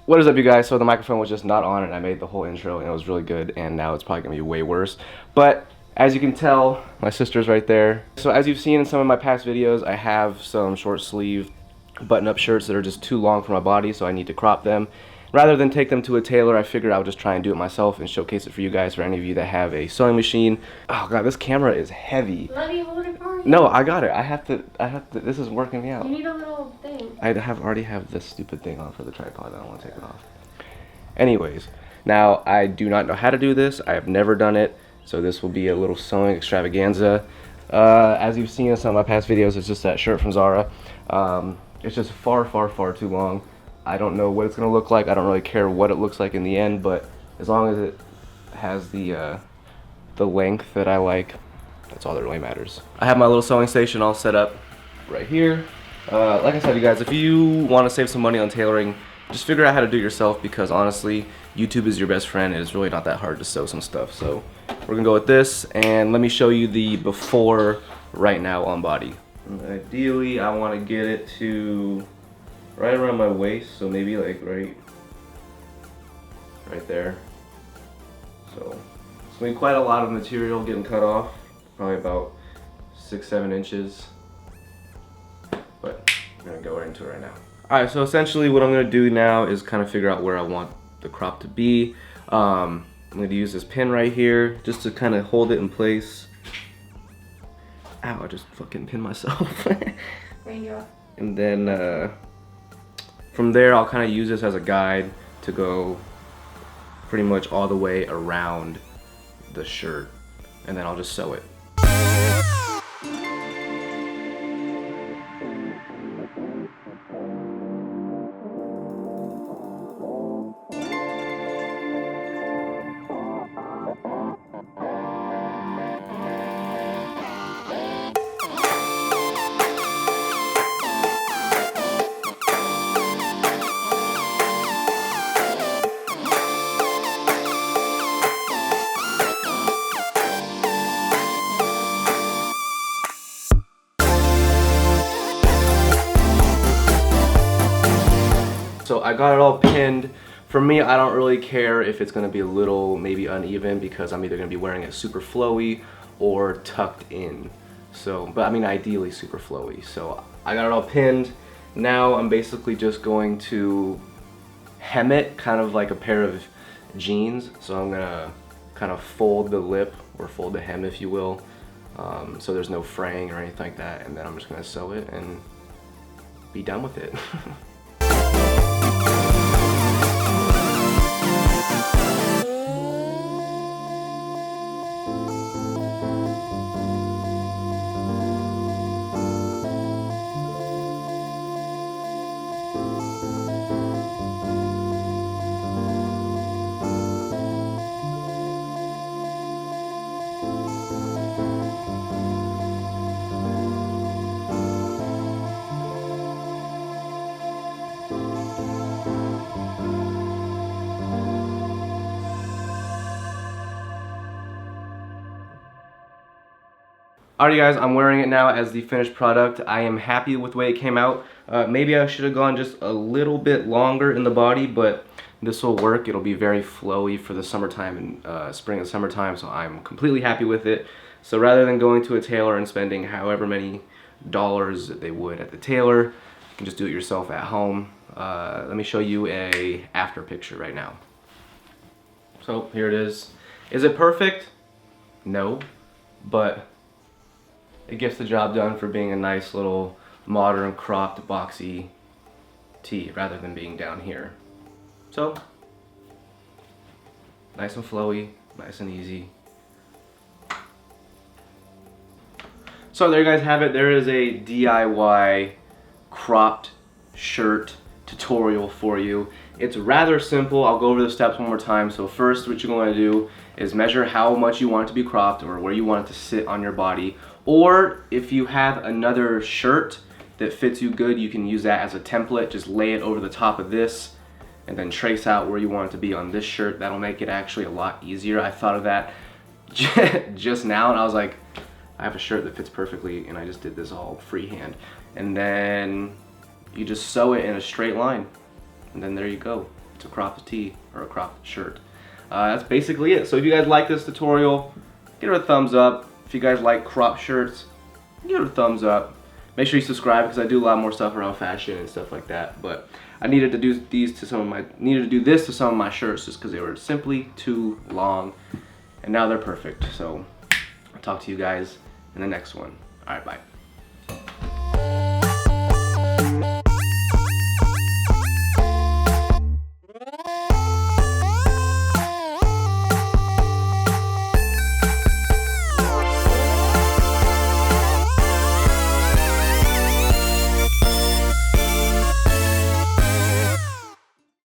What is up, you guys? So the microphone was just not on and I made the whole intro and it was really good, and now it's probably gonna be way worse. But as you can tell, my sister's right there. So as you've seen in some of my past videos, I have some short sleeve button-up shirts that are just too long for my body, so I need to crop them. Rather than take them to a tailor, I figured I would just try and do it myself and showcase it for you guys, for any of you that have a sewing machine. Oh god, this camera is heavy. Let me hold it for you. No, I got it. I have to, this is working me out. You need a little thing. I already have this stupid thing on for the tripod. I don't want to take it off. Anyways, now I do not know how to do this. I have never done it, so this will be a little sewing extravaganza. As you've seen in some of my past videos, it's just that shirt from Zara. It's just far too long. I don't know what it's gonna look like. I don't really care what it looks like in the end, but as long as it has the length that I like, that's all that really matters. I have my little sewing station all set up right here. Like I said, you guys, if you want to save some money on tailoring, just figure out how to do it yourself, because honestly, YouTube is your best friend and it's really not that hard to sew some stuff. So we're gonna go with this, and let me show you the before right now on body. And ideally, I want to get it to right around my waist, so maybe like right there. So it's gonna be quite a lot of material getting cut off, probably about 6-7 inches. But I'm gonna go right into it right now. Alright, so essentially what I'm gonna do now is kind of figure out where I want the crop to be. I'm gonna use this pin right here just to kind of hold it in place. Ow, I just fucking pinned myself. And then from there I'll kind of use this as a guide to go pretty much all the way around the shirt, and then I'll just sew it. So I got it all pinned. For me, I don't really care if it's gonna be a little maybe uneven, because I'm either gonna be wearing it super flowy or tucked in. So, but I mean ideally super flowy. So I got it all pinned. Now I'm basically just going to hem it, kind of like a pair of jeans. So I'm gonna kind of fold the lip, or fold the hem if you will, so there's no fraying or anything like that, and then I'm just gonna sew it and be done with it. Alright guys, I'm wearing it now as the finished product. I am happy with the way it came out. Maybe I should have gone just a little bit longer in the body, but this will work. It'll be very flowy for the summertime and spring and summertime, so I'm completely happy with it. So rather than going to a tailor and spending however many dollars that they would at the tailor, you can just do it yourself at home. Let me show you a after picture right now. So here it is. Is it perfect? No, but it gets the job done for being a nice little modern cropped boxy tee rather than being down here. So nice and flowy, nice and easy. So there you guys have it. There is a DIY cropped shirt tutorial for you. It's rather simple. I'll go over the steps one more time. So first, what you're going to do is measure how much you want it to be cropped, or where you want it to sit on your body. Or if you have another shirt that fits you good, you can use that as a template. Just lay it over the top of this and then trace out where you want it to be on this shirt. That'll make it actually a lot easier. I thought of that just now, and I was like, I have a shirt that fits perfectly, and I just did this all freehand. And then you just sew it in a straight line, and then there you go. It's a cropped tee or a cropped shirt. That's basically it. So if you guys like this tutorial, give it a thumbs up. If you guys like crop shirts, give it a thumbs up. Make sure you subscribe because I do a lot more stuff around fashion and stuff like that. But I needed to do this to some of my shirts just because they were simply too long, and now they're perfect. So I'll talk to you guys in the next one. All right, bye.